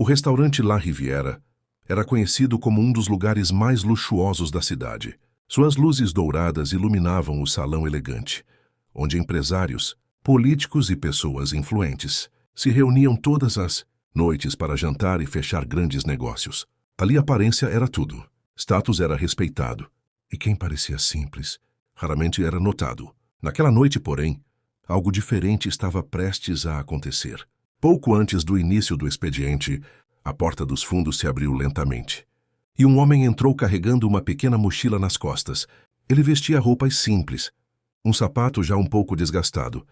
restaurante La Riviera era conhecido como um dos lugares mais luxuosos da cidade. Suas luzes douradas iluminavam o salão elegante, onde empresários, políticos e pessoas influentes se reuniam todas as noites para jantar e fechar grandes negócios. Ali a aparência era tudo. Status era respeitado, e quem parecia simples raramente era notado. Naquela noite, porém, algo diferente estava prestes a acontecer. Pouco antes do início do expediente, a porta dos fundos se abriu lentamente, e um homem entrou carregando uma pequena mochila nas costas. Ele vestia roupas simples, um sapato já um pouco desgastado,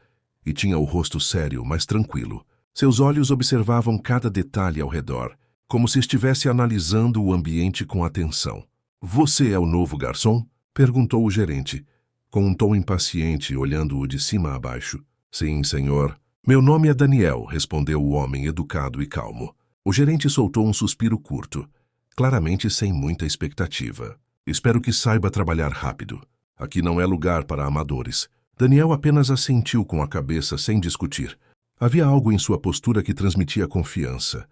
e tinha o rosto sério, mas tranquilo. Seus olhos observavam cada detalhe ao redor, como se estivesse analisando o ambiente com atenção. "Você é o novo garçom?" perguntou o gerente, com um tom impaciente, olhando-o de cima a baixo. "Sim, senhor." "Meu nome é Daniel", respondeu o homem educado e calmo. O gerente soltou um suspiro curto, claramente sem muita expectativa. "Espero que saiba trabalhar rápido. Aqui não é lugar para amadores." Daniel apenas assentiu com a cabeça sem discutir. Havia algo em sua postura que transmitia confiança,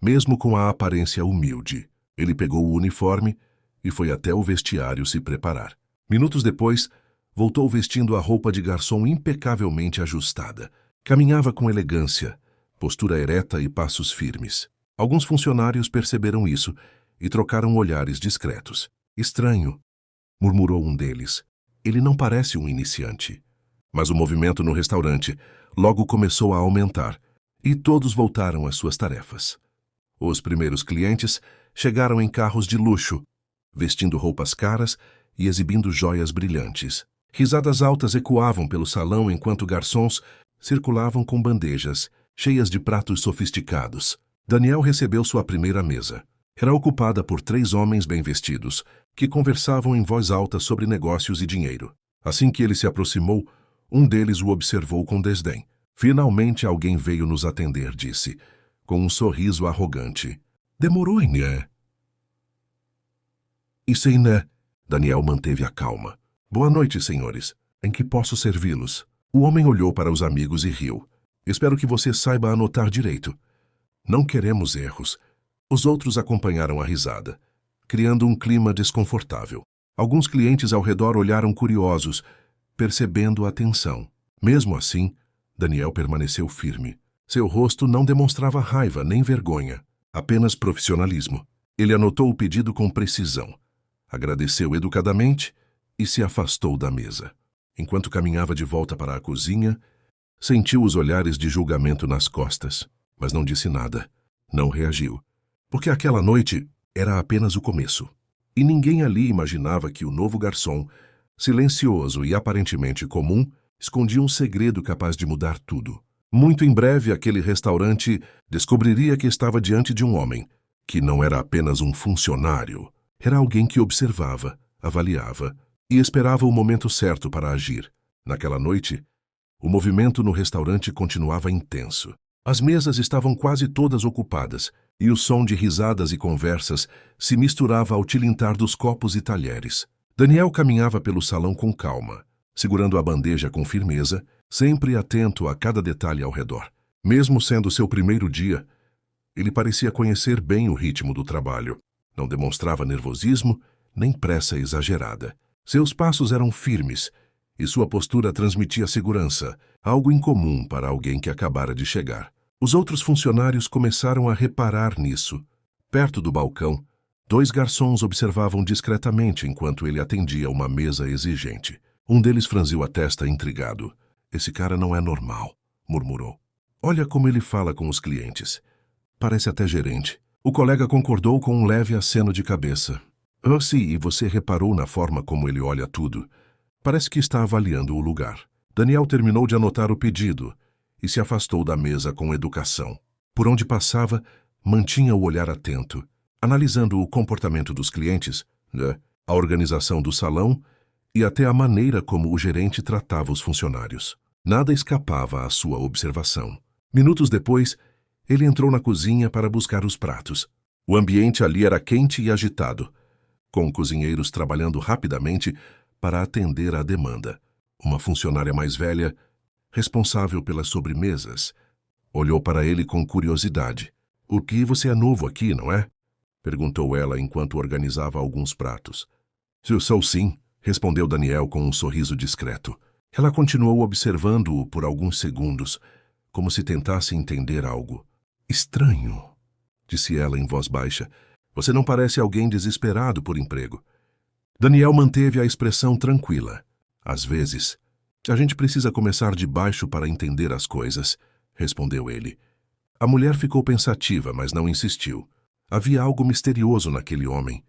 mesmo com a aparência humilde. Ele pegou o uniforme e foi até o vestiário se preparar. Minutos depois, voltou vestindo a roupa de garçom impecavelmente ajustada. Caminhava com elegância, postura ereta e passos firmes. Alguns funcionários perceberam isso e trocaram olhares discretos. "Estranho", murmurou um deles. "Ele não parece um iniciante." Mas o movimento no restaurante logo começou a aumentar, e todos voltaram às suas tarefas. Os primeiros clientes chegaram em carros de luxo, vestindo roupas caras e exibindo joias brilhantes. Risadas altas ecoavam pelo salão enquanto garçons circulavam com bandejas, cheias de pratos sofisticados. Daniel recebeu sua primeira mesa. Era ocupada por 3 homens bem vestidos, que conversavam em voz alta sobre negócios e dinheiro. Assim que ele se aproximou, um deles o observou com desdém. "Finalmente alguém veio nos atender", disse, com um sorriso arrogante. "Demorou, né?" "Isso aí, né?" Daniel manteve a calma. "Boa noite, senhores. Em que posso servi-los?" O homem olhou para os amigos e riu. "Espero que você saiba anotar direito. Não queremos erros." Os outros acompanharam a risada, criando um clima desconfortável. Alguns clientes ao redor olharam curiosos, percebendo a tensão. Mesmo assim, Daniel permaneceu firme. Seu rosto não demonstrava raiva nem vergonha, apenas profissionalismo. Ele anotou o pedido com precisão, agradeceu educadamente e se afastou da mesa. Enquanto caminhava de volta para a cozinha, sentiu os olhares de julgamento nas costas, mas não disse nada, não reagiu. Porque aquela noite era apenas o começo. E ninguém ali imaginava que o novo garçom, silencioso e aparentemente comum, escondia um segredo capaz de mudar tudo. Muito em breve, aquele restaurante descobriria que estava diante de um homem, que não era apenas um funcionário. Era alguém que observava, avaliava e esperava o momento certo para agir. Naquela noite, o movimento no restaurante continuava intenso. As mesas estavam quase todas ocupadas, e o som de risadas e conversas se misturava ao tilintar dos copos e talheres. Daniel caminhava pelo salão com calma, segurando a bandeja com firmeza, sempre atento a cada detalhe ao redor. Mesmo sendo seu primeiro dia, ele parecia conhecer bem o ritmo do trabalho. Não demonstrava nervosismo, nem pressa exagerada. Seus passos eram firmes, e sua postura transmitia segurança, algo incomum para alguém que acabara de chegar. Os outros funcionários começaram a reparar nisso. Perto do balcão, 2 garçons observavam discretamente enquanto ele atendia uma mesa exigente. Um deles franziu a testa intrigado. "Esse cara não é normal", murmurou. "Olha como ele fala com os clientes. Parece até gerente." O colega concordou com um leve aceno de cabeça. Sim, e você reparou na forma como ele olha tudo. Parece que está avaliando o lugar." Daniel terminou de anotar o pedido e se afastou da mesa com educação. Por onde passava, mantinha o olhar atento, analisando o comportamento dos clientes, a organização do salão e até a maneira como o gerente tratava os funcionários. Nada escapava à sua observação. Minutos depois, ele entrou na cozinha para buscar os pratos. O ambiente ali era quente e agitado, com cozinheiros trabalhando rapidamente para atender à demanda. Uma funcionária mais velha, responsável pelas sobremesas, olhou para ele com curiosidade. que você é novo aqui, não é? Perguntou ela enquanto organizava alguns pratos. Eu sou sim, respondeu Daniel com um sorriso discreto. Ela continuou observando-o por alguns segundos, como se tentasse entender algo. Estranho, disse ela em voz baixa. Você não parece alguém desesperado por emprego. Daniel manteve a expressão tranquila. Às vezes, a gente precisa começar de baixo para entender as coisas, respondeu ele. A mulher ficou pensativa, mas não insistiu. Havia algo misterioso naquele homem.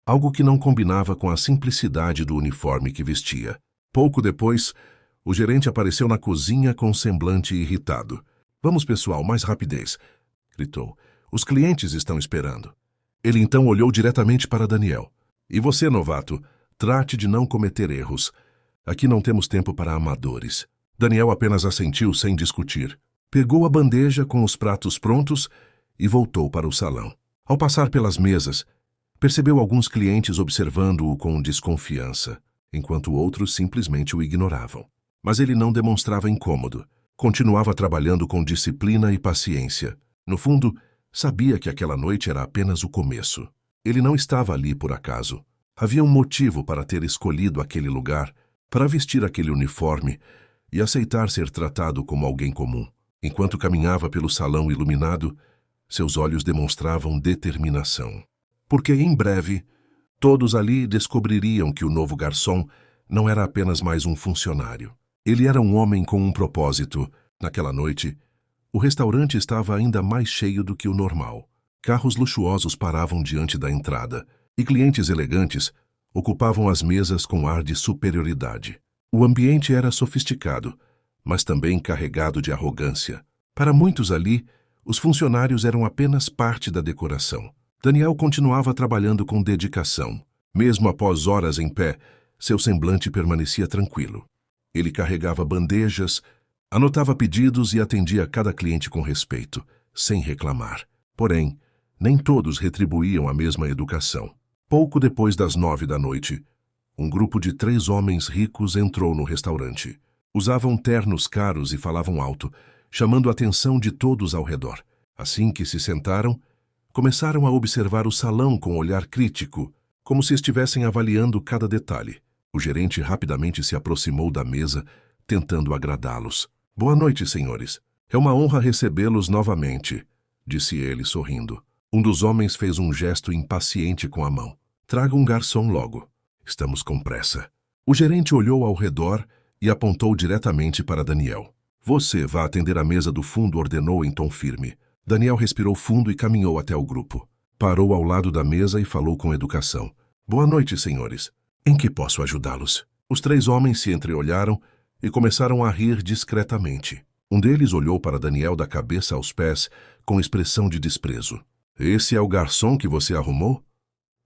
Algo que não combinava com a simplicidade do uniforme que vestia. Pouco depois, o gerente apareceu na cozinha com um semblante irritado. Vamos, pessoal, mais rapidez, gritou. Os clientes estão esperando. Ele então olhou diretamente para Daniel. E você, novato, trate de não cometer erros. Aqui não temos tempo para amadores. Daniel apenas assentiu sem discutir. Pegou a bandeja com os pratos prontos e voltou para o salão. Ao passar pelas mesas, percebeu alguns clientes observando-o com desconfiança, enquanto outros simplesmente o ignoravam. Mas ele não demonstrava incômodo. Continuava trabalhando com disciplina e paciência. No fundo, sabia que aquela noite era apenas o começo. Ele não estava ali por acaso. Havia um motivo para ter escolhido aquele lugar, para vestir aquele uniforme e aceitar ser tratado como alguém comum. Enquanto caminhava pelo salão iluminado, seus olhos demonstravam determinação. Porque em breve, todos ali descobririam que o novo garçom não era apenas mais um funcionário. Ele era um homem com um propósito. Naquela noite, o restaurante estava ainda mais cheio do que o normal. Carros luxuosos paravam diante da entrada, e clientes elegantes ocupavam as mesas com ar de superioridade. O ambiente era sofisticado, mas também carregado de arrogância. Para muitos ali, os funcionários eram apenas parte da decoração. Daniel continuava trabalhando com dedicação. Mesmo após horas em pé, seu semblante permanecia tranquilo. Ele carregava bandejas, anotava pedidos e atendia cada cliente com respeito, sem reclamar. Porém, nem todos retribuíam a mesma educação. Pouco depois das 9 da noite, um grupo de 3 homens ricos entrou no restaurante. Usavam ternos caros e falavam alto, chamando a atenção de todos ao redor. Assim que se sentaram, começaram a observar o salão com olhar crítico, como se estivessem avaliando cada detalhe. O gerente rapidamente se aproximou da mesa, tentando agradá-los. Boa noite, senhores. É uma honra recebê-los novamente, disse ele, sorrindo. Um dos homens fez um gesto impaciente com a mão. Traga um garçom logo. Estamos com pressa. O gerente olhou ao redor e apontou diretamente para Daniel. Você vá atender a mesa do fundo, ordenou em tom firme. Daniel respirou fundo e caminhou até o grupo. Parou ao lado da mesa e falou com educação. Boa noite, senhores. Em que posso ajudá-los? Os 3 homens se entreolharam e começaram a rir discretamente. Um deles olhou para Daniel da cabeça aos pés com expressão de desprezo. Esse é o garçom que você arrumou?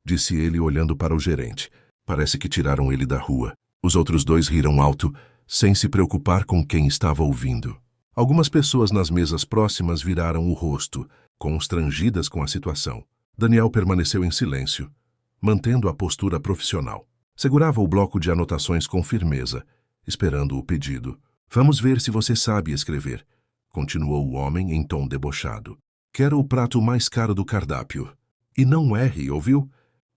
Disse ele olhando para o gerente. Parece que tiraram ele da rua. Os outros 2 riram alto, sem se preocupar com quem estava ouvindo. Algumas pessoas nas mesas próximas viraram o rosto, constrangidas com a situação. Daniel permaneceu em silêncio, mantendo a postura profissional. Segurava o bloco de anotações com firmeza, esperando o pedido. Vamos ver se você sabe escrever, continuou o homem em tom debochado. Quero o prato mais caro do cardápio. E não erre, ouviu?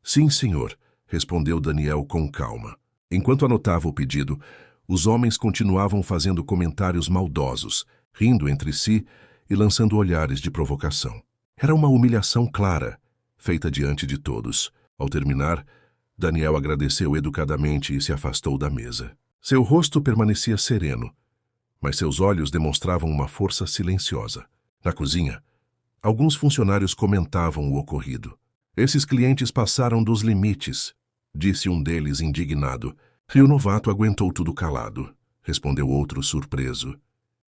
Sim, senhor, respondeu Daniel com calma. Enquanto anotava o pedido, os homens continuavam fazendo comentários maldosos, rindo entre si e lançando olhares de provocação. Era uma humilhação clara, feita diante de todos. Ao terminar, Daniel agradeceu educadamente e se afastou da mesa. Seu rosto permanecia sereno, mas seus olhos demonstravam uma força silenciosa. Na cozinha, alguns funcionários comentavam o ocorrido. Esses clientes passaram dos limites, disse um deles indignado. E o novato aguentou tudo calado, respondeu outro surpreso.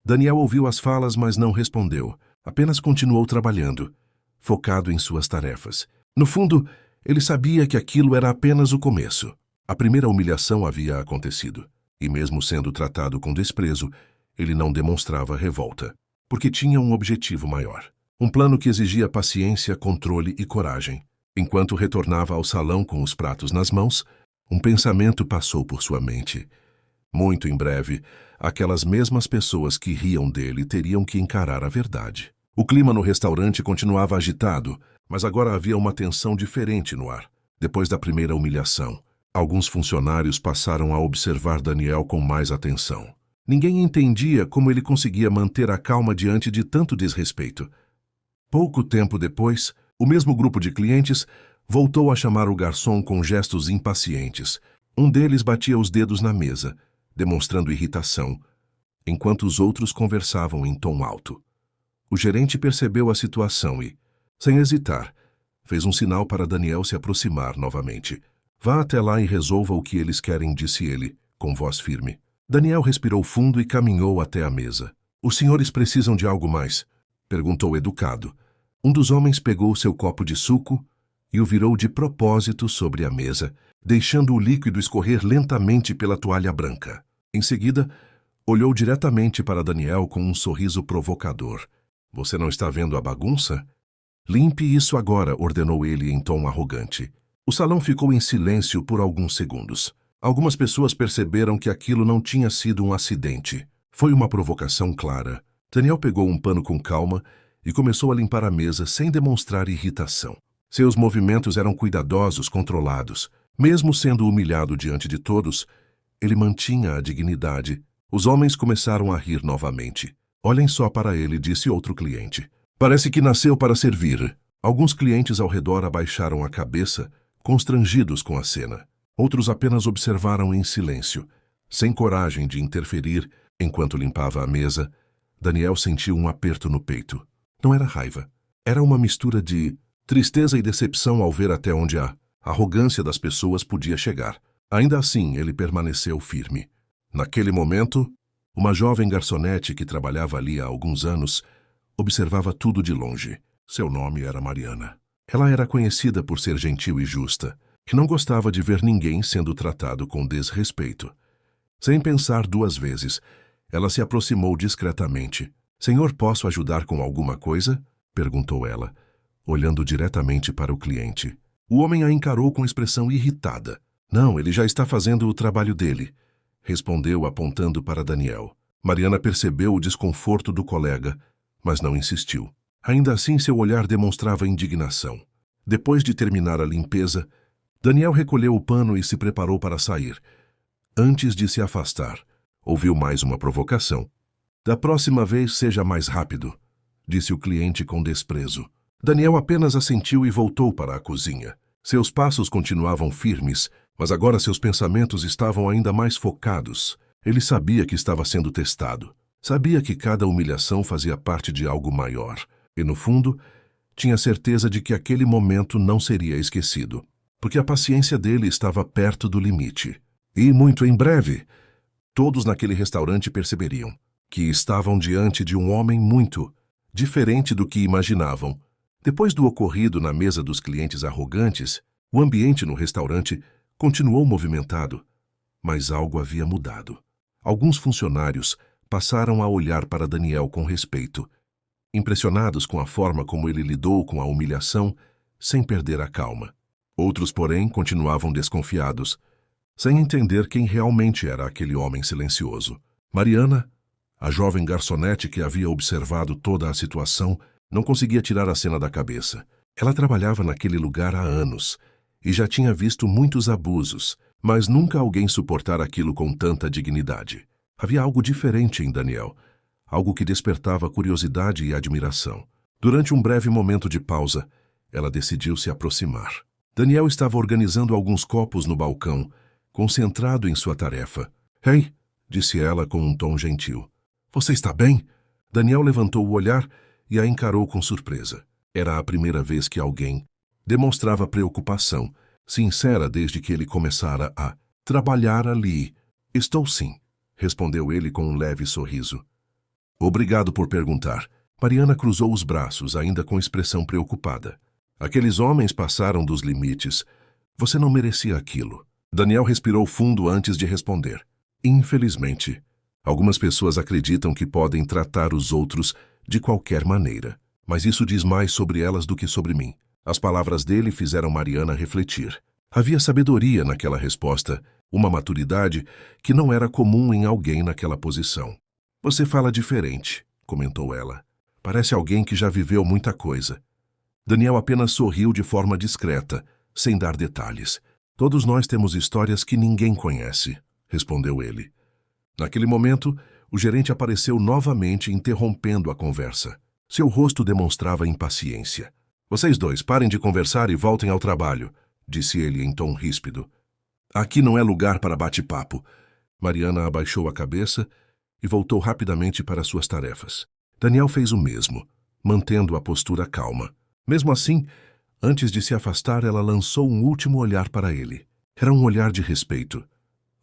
Daniel ouviu as falas, mas não respondeu. Apenas continuou trabalhando, focado em suas tarefas. No fundo, ele sabia que aquilo era apenas o começo. A primeira humilhação havia acontecido, e mesmo sendo tratado com desprezo, ele não demonstrava revolta, porque tinha um objetivo maior. Um plano que exigia paciência, controle e coragem. Enquanto retornava ao salão com os pratos nas mãos, um pensamento passou por sua mente. Muito em breve, aquelas mesmas pessoas que riam dele teriam que encarar a verdade. O clima no restaurante continuava agitado, mas agora havia uma tensão diferente no ar. Depois da primeira humilhação, alguns funcionários passaram a observar Daniel com mais atenção. Ninguém entendia como ele conseguia manter a calma diante de tanto desrespeito. Pouco tempo depois, o mesmo grupo de clientes voltou a chamar o garçom com gestos impacientes. Um deles batia os dedos na mesa, demonstrando irritação, enquanto os outros conversavam em tom alto. O gerente percebeu a situação e, sem hesitar, fez um sinal para Daniel se aproximar novamente. Vá até lá e resolva o que eles querem, disse ele, com voz firme. Daniel respirou fundo e caminhou até a mesa. Os senhores precisam de algo mais? Perguntou educado. Um dos homens pegou seu copo de suco e o virou de propósito sobre a mesa, deixando o líquido escorrer lentamente pela toalha branca. Em seguida, olhou diretamente para Daniel com um sorriso provocador. Você não está vendo a bagunça? Limpe isso agora, ordenou ele em tom arrogante. O salão ficou em silêncio por alguns segundos. Algumas pessoas perceberam que aquilo não tinha sido um acidente. Foi uma provocação clara. Daniel pegou um pano com calma e começou a limpar a mesa sem demonstrar irritação. Seus movimentos eram cuidadosos, controlados. Mesmo sendo humilhado diante de todos, ele mantinha a dignidade. Os homens começaram a rir novamente. Olhem só para ele, disse outro cliente. Parece que nasceu para servir. Alguns clientes ao redor abaixaram a cabeça, constrangidos com a cena. Outros apenas observaram em silêncio, sem coragem de interferir. Enquanto limpava a mesa, Daniel sentiu um aperto no peito. Não era raiva. Era uma mistura de tristeza e decepção ao ver até onde a arrogância das pessoas podia chegar. Ainda assim, ele permaneceu firme. Naquele momento, uma jovem garçonete que trabalhava ali há alguns anos observava tudo de longe. Seu nome era Mariana. Ela era conhecida por ser gentil e justa, e não gostava de ver ninguém sendo tratado com desrespeito. Sem pensar duas vezes, ela se aproximou discretamente. Senhor, posso ajudar com alguma coisa? Perguntou ela, olhando diretamente para o cliente. O homem a encarou com expressão irritada. Não, ele já está fazendo o trabalho dele, respondeu apontando para Daniel. Mariana percebeu o desconforto do colega, mas não insistiu. Ainda assim, seu olhar demonstrava indignação. Depois de terminar a limpeza, Daniel recolheu o pano e se preparou para sair. Antes de se afastar, ouviu mais uma provocação. Da próxima vez, seja mais rápido, disse o cliente com desprezo. Daniel apenas assentiu e voltou para a cozinha. Seus passos continuavam firmes, mas agora seus pensamentos estavam ainda mais focados. Ele sabia que estava sendo testado. Sabia que cada humilhação fazia parte de algo maior. E, no fundo, tinha certeza de que aquele momento não seria esquecido, porque a paciência dele estava perto do limite. E, muito em breve, todos naquele restaurante perceberiam que estavam diante de um homem muito diferente do que imaginavam. Depois do ocorrido na mesa dos clientes arrogantes, o ambiente no restaurante continuou movimentado, mas algo havia mudado. Alguns funcionários passaram a olhar para Daniel com respeito, impressionados com a forma como ele lidou com a humilhação sem perder a calma. Outros, porém, continuavam desconfiados, sem entender quem realmente era aquele homem silencioso. Mariana, a jovem garçonete que havia observado toda a situação, não conseguia tirar a cena da cabeça. Ela trabalhava naquele lugar há anos e já tinha visto muitos abusos, mas nunca alguém suportara aquilo com tanta dignidade. Havia algo diferente em Daniel, algo que despertava curiosidade e admiração. Durante um breve momento de pausa, ela decidiu se aproximar. Daniel estava organizando alguns copos no balcão, concentrado em sua tarefa. Ei, disse ela com um tom gentil. Você está bem? Daniel levantou o olhar e a encarou com surpresa. Era a primeira vez que alguém demonstrava preocupação, sincera desde que ele começara a trabalhar ali. Estou sim, respondeu ele com um leve sorriso. Obrigado por perguntar. Mariana cruzou os braços, ainda com expressão preocupada. Aqueles homens passaram dos limites. Você não merecia aquilo. Daniel respirou fundo antes de responder. Infelizmente, algumas pessoas acreditam que podem tratar os outros de qualquer maneira, mas isso diz mais sobre elas do que sobre mim. As palavras dele fizeram Mariana refletir. Havia sabedoria naquela resposta, uma maturidade que não era comum em alguém naquela posição. Você fala diferente, comentou ela. Parece alguém que já viveu muita coisa. Daniel apenas sorriu de forma discreta, sem dar detalhes. Todos nós temos histórias que ninguém conhece, respondeu ele. Naquele momento, o gerente apareceu novamente, interrompendo a conversa. Seu rosto demonstrava impaciência. Vocês dois, parem de conversar e voltem ao trabalho, disse ele em tom ríspido. Aqui não é lugar para bate-papo. Mariana abaixou a cabeça e voltou rapidamente para suas tarefas. Daniel fez o mesmo, mantendo a postura calma. Mesmo assim, antes de se afastar, ela lançou um último olhar para ele. Era um olhar de respeito,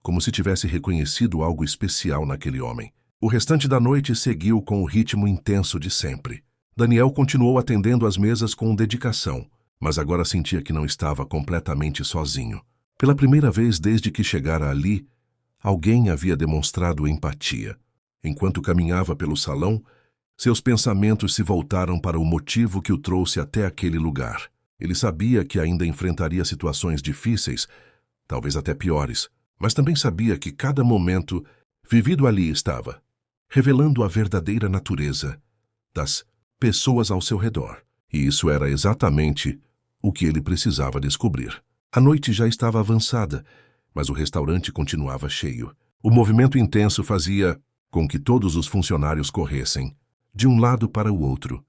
como se tivesse reconhecido algo especial naquele homem. O restante da noite seguiu com o ritmo intenso de sempre. Daniel continuou atendendo às mesas com dedicação, mas agora sentia que não estava completamente sozinho. Pela primeira vez desde que chegara ali, alguém havia demonstrado empatia. Enquanto caminhava pelo salão, seus pensamentos se voltaram para o motivo que o trouxe até aquele lugar. Ele sabia que ainda enfrentaria situações difíceis, talvez até piores, mas também sabia que cada momento vivido ali estava, revelando a verdadeira natureza das pessoas ao seu redor. E isso era exatamente o que ele precisava descobrir. A noite já estava avançada, mas o restaurante continuava cheio. O movimento intenso fazia com que todos os funcionários corressem, de um lado para o outro,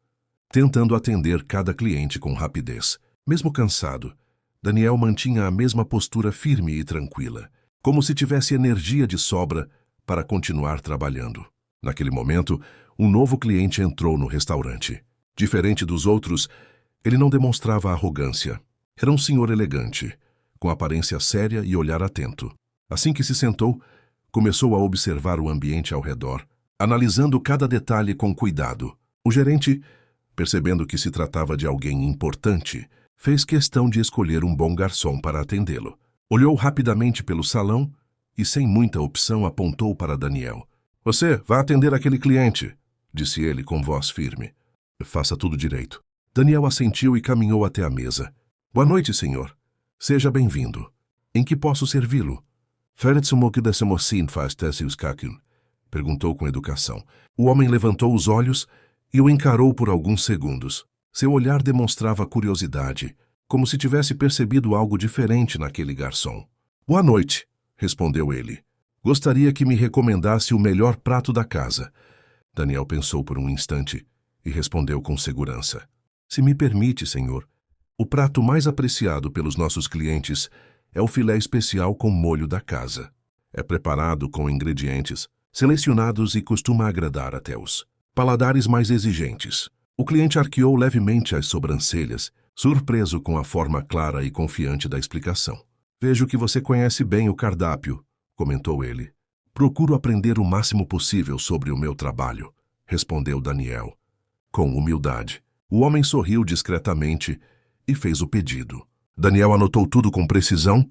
tentando atender cada cliente com rapidez. Mesmo cansado, Daniel mantinha a mesma postura firme e tranquila, como se tivesse energia de sobra para continuar trabalhando. Naquele momento, um novo cliente entrou no restaurante. Diferente dos outros, ele não demonstrava arrogância. Era um senhor elegante, com aparência séria e olhar atento. Assim que se sentou, começou a observar o ambiente ao redor, analisando cada detalhe com cuidado. O gerente, percebendo que se tratava de alguém importante, fez questão de escolher um bom garçom para atendê-lo. Olhou rapidamente pelo salão e, sem muita opção, apontou para Daniel. Você, vá atender aquele cliente, disse ele com voz firme. Faça tudo direito. Daniel assentiu e caminhou até a mesa. Boa noite, senhor. Seja bem-vindo. Em que posso servi-lo? Perguntou com educação. O homem levantou os olhos e o encarou por alguns segundos. Seu olhar demonstrava curiosidade, como se tivesse percebido algo diferente naquele garçom. Boa noite, respondeu ele. Gostaria que me recomendasse o melhor prato da casa. Daniel pensou por um instante e respondeu com segurança. Se me permite, senhor, o prato mais apreciado pelos nossos clientes é o filé especial com molho da casa. É preparado com ingredientes selecionados e costuma agradar até os paladares mais exigentes. O cliente arqueou levemente as sobrancelhas, surpreso com a forma clara e confiante da explicação. Vejo que você conhece bem o cardápio, comentou ele. Procuro aprender o máximo possível sobre o meu trabalho, respondeu Daniel, com humildade. O homem sorriu discretamente e fez o pedido. Daniel anotou tudo com precisão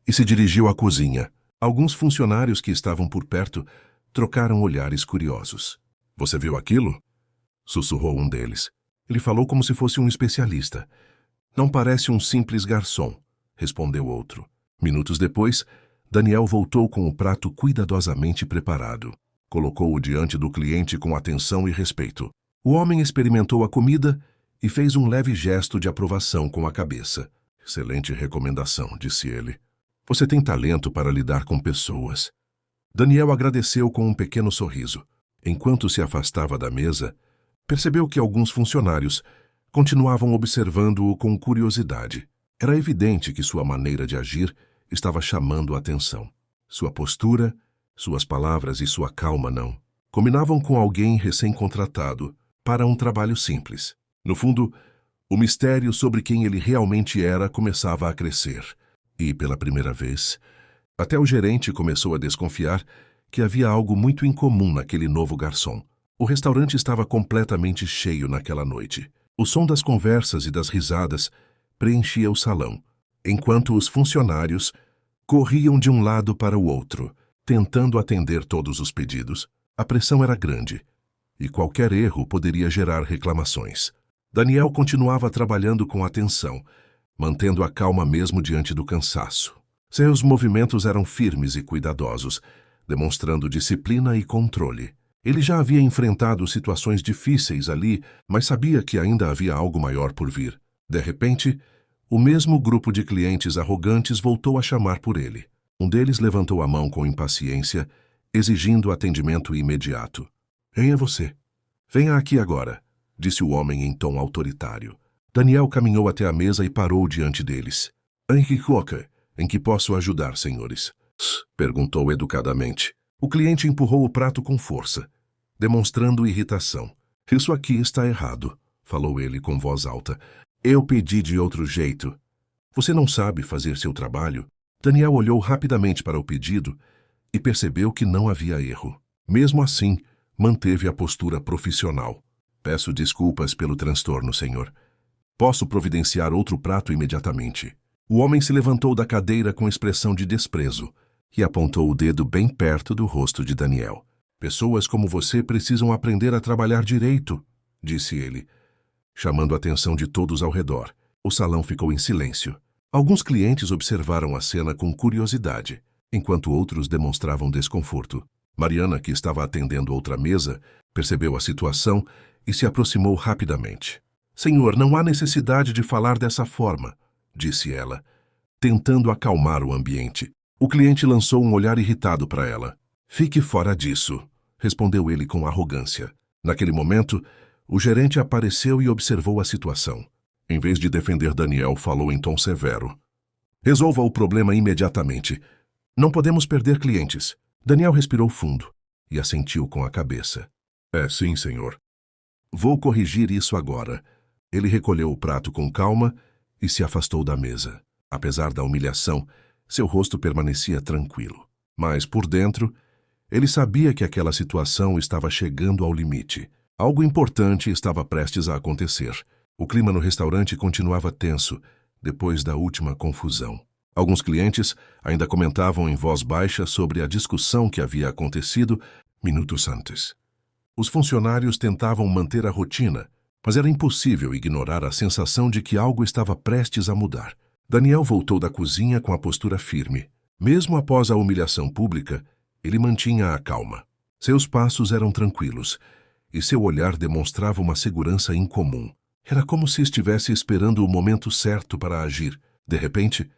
e se dirigiu à cozinha. Alguns funcionários que estavam por perto trocaram olhares curiosos. Você viu aquilo? Sussurrou um deles. Ele falou como se fosse um especialista. Não parece um simples garçom, respondeu outro. Minutos depois, Daniel voltou com o prato cuidadosamente preparado. Colocou-o diante do cliente com atenção e respeito. O homem experimentou a comida e fez um leve gesto de aprovação com a cabeça. Excelente recomendação, disse ele. Você tem talento para lidar com pessoas. Daniel agradeceu com um pequeno sorriso. Enquanto se afastava da mesa, percebeu que alguns funcionários continuavam observando-o com curiosidade. Era evidente que sua maneira de agir estava chamando a atenção. Sua postura, suas palavras e sua calma não combinavam com alguém recém-contratado para um trabalho simples. No fundo, o mistério sobre quem ele realmente era começava a crescer. E, pela primeira vez, até o gerente começou a desconfiar que havia algo muito incomum naquele novo garçom. O restaurante estava completamente cheio naquela noite. O som das conversas e das risadas preenchia o salão, enquanto os funcionários corriam de um lado para o outro, tentando atender todos os pedidos. A pressão era grande, e qualquer erro poderia gerar reclamações. Daniel continuava trabalhando com atenção, mantendo a calma mesmo diante do cansaço. Seus movimentos eram firmes e cuidadosos, demonstrando disciplina e controle. Ele já havia enfrentado situações difíceis ali, mas sabia que ainda havia algo maior por vir. De repente, o mesmo grupo de clientes arrogantes voltou a chamar por ele. Um deles levantou a mão com impaciência, exigindo atendimento imediato. "Quem é você? Venha aqui agora", disse o homem em tom autoritário. Daniel caminhou até a mesa e parou diante deles. "Em que posso ajudar, senhores?" Perguntou educadamente. O cliente empurrou o prato com força, demonstrando irritação. "Isso aqui está errado", falou ele com voz alta. "Eu pedi de outro jeito." "Você não sabe fazer seu trabalho?" Daniel olhou rapidamente para o pedido e percebeu que não havia erro. Mesmo assim, manteve a postura profissional. "Peço desculpas pelo transtorno, senhor. Posso providenciar outro prato imediatamente." O homem se levantou da cadeira com expressão de desprezo e apontou o dedo bem perto do rosto de Daniel. "Pessoas como você precisam aprender a trabalhar direito", disse ele, chamando a atenção de todos ao redor. O salão ficou em silêncio. Alguns clientes observaram a cena com curiosidade, enquanto outros demonstravam desconforto. Mariana, que estava atendendo outra mesa, percebeu a situação e se aproximou rapidamente. "Senhor, não há necessidade de falar dessa forma", disse ela, tentando acalmar o ambiente. O cliente lançou um olhar irritado para ela. "Fique fora disso", respondeu ele com arrogância. Naquele momento, o gerente apareceu e observou a situação. Em vez de defender Daniel, falou em tom severo. "Resolva o problema imediatamente. Não podemos perder clientes." Daniel respirou fundo e assentiu com a cabeça. Sim, senhor. Vou corrigir isso agora." Ele recolheu o prato com calma e se afastou da mesa. Apesar da humilhação, seu rosto permanecia tranquilo. Mas, por dentro, ele sabia que aquela situação estava chegando ao limite. Algo importante estava prestes a acontecer. O clima no restaurante continuava tenso, depois da última confusão. Alguns clientes ainda comentavam em voz baixa sobre a discussão que havia acontecido minutos antes. Os funcionários tentavam manter a rotina, mas era impossível ignorar a sensação de que algo estava prestes a mudar. Daniel voltou da cozinha com a postura firme. Mesmo após a humilhação pública, ele mantinha a calma. Seus passos eram tranquilos, e seu olhar demonstrava uma segurança incomum. Era como se estivesse esperando o momento certo para agir. De repente,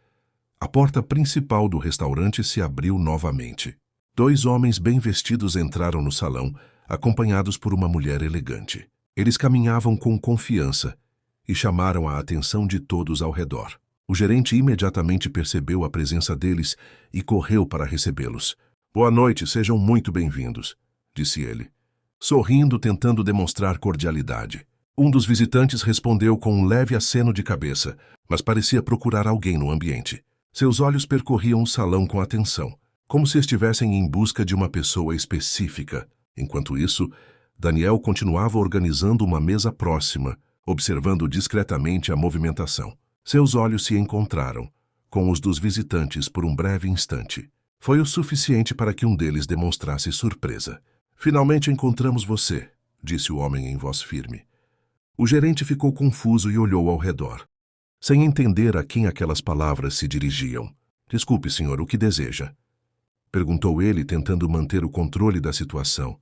a porta principal do restaurante se abriu novamente. 2 homens bem vestidos entraram no salão, acompanhados por uma mulher elegante. Eles caminhavam com confiança e chamaram a atenção de todos ao redor. O gerente imediatamente percebeu a presença deles e correu para recebê-los. "Boa noite, sejam muito bem-vindos", disse ele, sorrindo, tentando demonstrar cordialidade. Um dos visitantes respondeu com um leve aceno de cabeça, mas parecia procurar alguém no ambiente. Seus olhos percorriam o salão com atenção, como se estivessem em busca de uma pessoa específica. Enquanto isso, Daniel continuava organizando uma mesa próxima, observando discretamente a movimentação. Seus olhos se encontraram com os dos visitantes por um breve instante. Foi o suficiente para que um deles demonstrasse surpresa. "Finalmente encontramos você", disse o homem em voz firme. O gerente ficou confuso e olhou ao redor, sem entender a quem aquelas palavras se dirigiam. "Desculpe, senhor, o que deseja?" perguntou ele, tentando manter o controle da situação.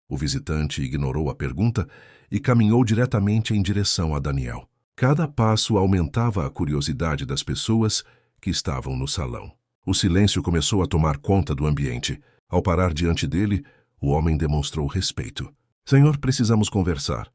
O visitante ignorou a pergunta e caminhou diretamente em direção a Daniel. Cada passo aumentava a curiosidade das pessoas que estavam no salão. O silêncio começou a tomar conta do ambiente. Ao parar diante dele, o homem demonstrou respeito. "Senhor, precisamos conversar",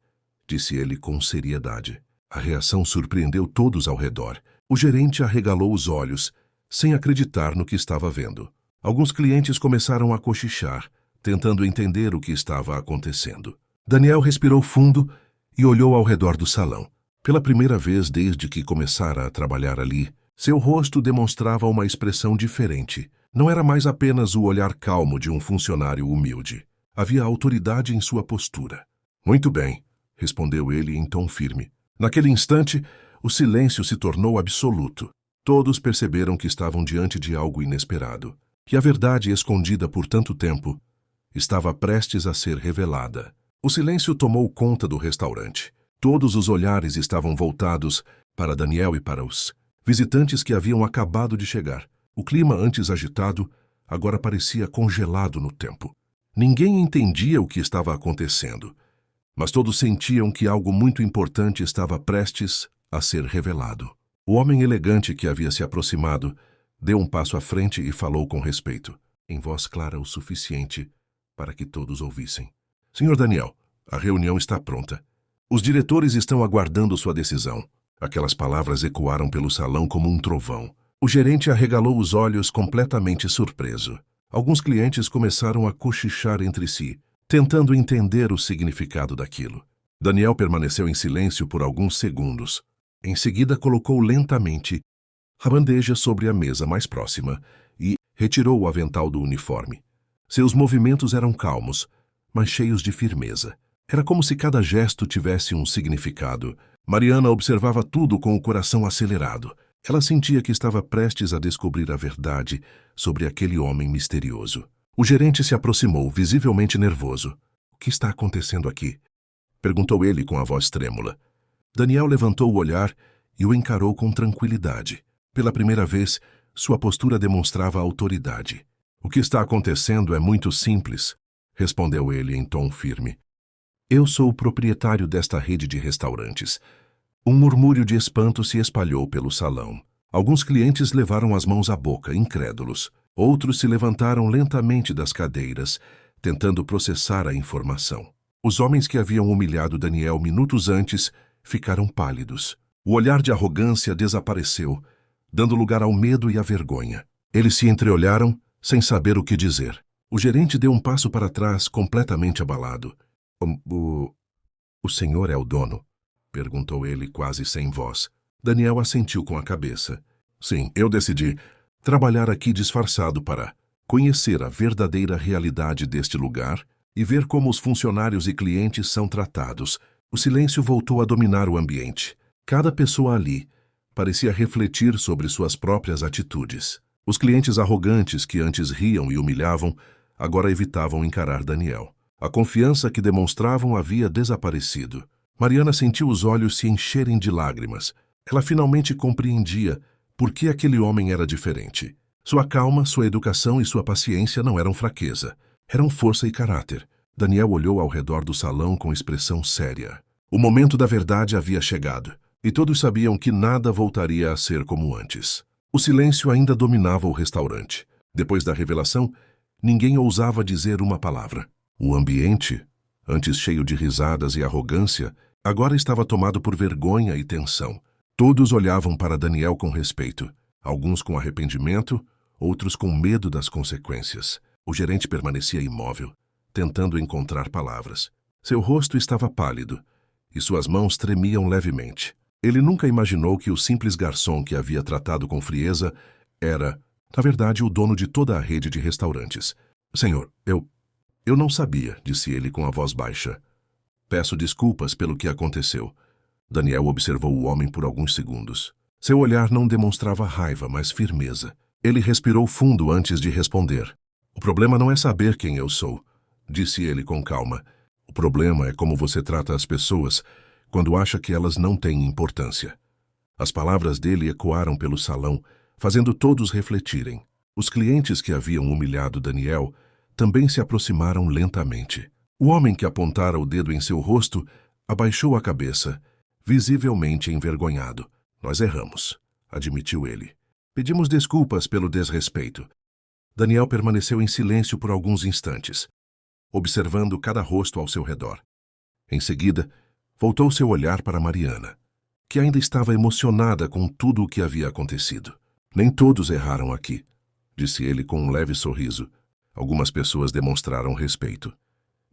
disse ele com seriedade. A reação surpreendeu todos ao redor. O gerente arregalou os olhos, sem acreditar no que estava vendo. Alguns clientes começaram a cochichar, tentando entender o que estava acontecendo. Daniel respirou fundo e olhou ao redor do salão. Pela primeira vez desde que começara a trabalhar ali, seu rosto demonstrava uma expressão diferente. Não era mais apenas o olhar calmo de um funcionário humilde. Havia autoridade em sua postura. "Muito bem", respondeu ele em tom firme. Naquele instante, o silêncio se tornou absoluto. Todos perceberam que estavam diante de algo inesperado. E a verdade escondida por tanto tempo estava prestes a ser revelada. O silêncio tomou conta do restaurante. Todos os olhares estavam voltados para Daniel e para os visitantes que haviam acabado de chegar. O clima antes agitado agora parecia congelado no tempo. Ninguém entendia o que estava acontecendo, mas todos sentiam que algo muito importante estava prestes a ser revelado. O homem elegante que havia se aproximado deu um passo à frente e falou com respeito, em voz clara o suficiente para que todos ouvissem. Senhor Daniel, a reunião está pronta. Os diretores estão aguardando sua decisão. Aquelas palavras ecoaram pelo salão como um trovão. O gerente arregalou os olhos completamente surpreso. Alguns clientes começaram a cochichar entre si, tentando entender o significado daquilo. Daniel permaneceu em silêncio por alguns segundos. Em seguida, colocou lentamente a bandeja sobre a mesa mais próxima e retirou o avental do uniforme. Seus movimentos eram calmos, mas cheios de firmeza. Era como se cada gesto tivesse um significado. Mariana observava tudo com o coração acelerado. Ela sentia que estava prestes a descobrir a verdade sobre aquele homem misterioso. O gerente se aproximou, visivelmente nervoso. "O que está acontecendo aqui?" perguntou ele com a voz trêmula. Daniel levantou o olhar e o encarou com tranquilidade. Pela primeira vez, sua postura demonstrava autoridade. "O que está acontecendo é muito simples", respondeu ele em tom firme. "Eu sou o proprietário desta rede de restaurantes." Um murmúrio de espanto se espalhou pelo salão. Alguns clientes levaram as mãos à boca, incrédulos. Outros se levantaram lentamente das cadeiras, tentando processar a informação. Os homens que haviam humilhado Daniel minutos antes ficaram pálidos. O olhar de arrogância desapareceu, dando lugar ao medo e à vergonha. Eles se entreolharam, sem saber o que dizer. O gerente deu um passo para trás, completamente abalado. O senhor é o dono?" perguntou ele quase sem voz. Daniel assentiu com a cabeça. "Sim, eu decidi trabalhar aqui disfarçado para conhecer a verdadeira realidade deste lugar e ver como os funcionários e clientes são tratados." O silêncio voltou a dominar o ambiente. Cada pessoa ali parecia refletir sobre suas próprias atitudes. Os clientes arrogantes que antes riam e humilhavam, agora evitavam encarar Daniel. A confiança que demonstravam havia desaparecido. Mariana sentiu os olhos se encherem de lágrimas. Ela finalmente compreendia por que aquele homem era diferente. Sua calma, sua educação e sua paciência não eram fraqueza. Eram força e caráter. Daniel olhou ao redor do salão com expressão séria. O momento da verdade havia chegado, e todos sabiam que nada voltaria a ser como antes. O silêncio ainda dominava o restaurante. Depois da revelação, ninguém ousava dizer uma palavra. O ambiente, antes cheio de risadas e arrogância, agora estava tomado por vergonha e tensão. Todos olhavam para Daniel com respeito, alguns com arrependimento, outros com medo das consequências. O gerente permanecia imóvel, tentando encontrar palavras. Seu rosto estava pálido, e suas mãos tremiam levemente. Ele nunca imaginou que o simples garçom que havia tratado com frieza era, na verdade, o dono de toda a rede de restaurantes. "Senhor, eu não sabia", disse ele com a voz baixa. "Peço desculpas pelo que aconteceu." Daniel observou o homem por alguns segundos. Seu olhar não demonstrava raiva, mas firmeza. Ele respirou fundo antes de responder. "O problema não é saber quem eu sou", disse ele com calma. "O problema é como você trata as pessoas quando acha que elas não têm importância." As palavras dele ecoaram pelo salão, fazendo todos refletirem. Os clientes que haviam humilhado Daniel também se aproximaram lentamente. O homem que apontara o dedo em seu rosto abaixou a cabeça, visivelmente envergonhado. "Nós erramos", admitiu ele. "Pedimos desculpas pelo desrespeito." Daniel permaneceu em silêncio por alguns instantes, observando cada rosto ao seu redor. Em seguida, voltou seu olhar para Mariana, que ainda estava emocionada com tudo o que havia acontecido. "Nem todos erraram aqui", disse ele com um leve sorriso. Algumas pessoas demonstraram respeito,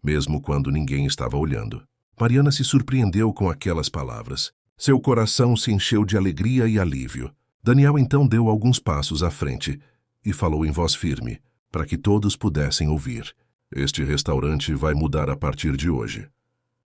mesmo quando ninguém estava olhando. Mariana se surpreendeu com aquelas palavras. Seu coração se encheu de alegria e alívio. Daniel então deu alguns passos à frente e falou em voz firme, para que todos pudessem ouvir. "Este restaurante vai mudar a partir de hoje.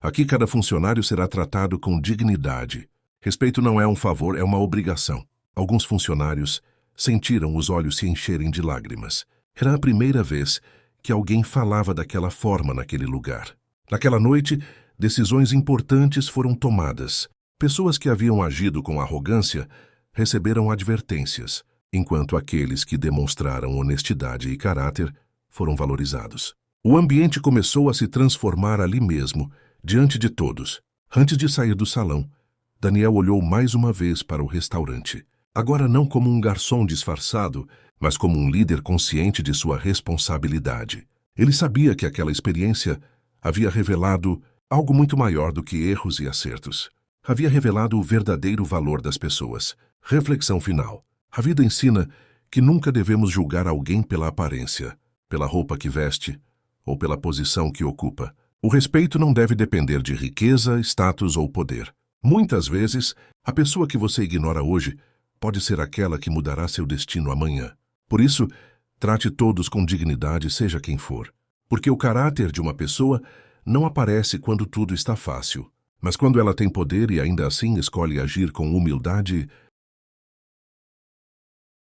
Aqui cada funcionário será tratado com dignidade. Respeito não é um favor, é uma obrigação." Alguns funcionários sentiram os olhos se encherem de lágrimas. Era a primeira vez que alguém falava daquela forma naquele lugar. Naquela noite, decisões importantes foram tomadas. Pessoas que haviam agido com arrogância receberam advertências, enquanto aqueles que demonstraram honestidade e caráter foram valorizados. O ambiente começou a se transformar ali mesmo, diante de todos. Antes de sair do salão, Daniel olhou mais uma vez para o restaurante. Agora não como um garçom disfarçado, mas como um líder consciente de sua responsabilidade. Ele sabia que aquela experiência havia revelado algo muito maior do que erros e acertos. Havia revelado o verdadeiro valor das pessoas. Reflexão final. A vida ensina que nunca devemos julgar alguém pela aparência, pela roupa que veste ou pela posição que ocupa. O respeito não deve depender de riqueza, status ou poder. Muitas vezes, a pessoa que você ignora hoje pode ser aquela que mudará seu destino amanhã. Por isso, trate todos com dignidade, seja quem for. Porque o caráter de uma pessoa não aparece quando tudo está fácil. Mas quando ela tem poder e ainda assim escolhe agir com humildade,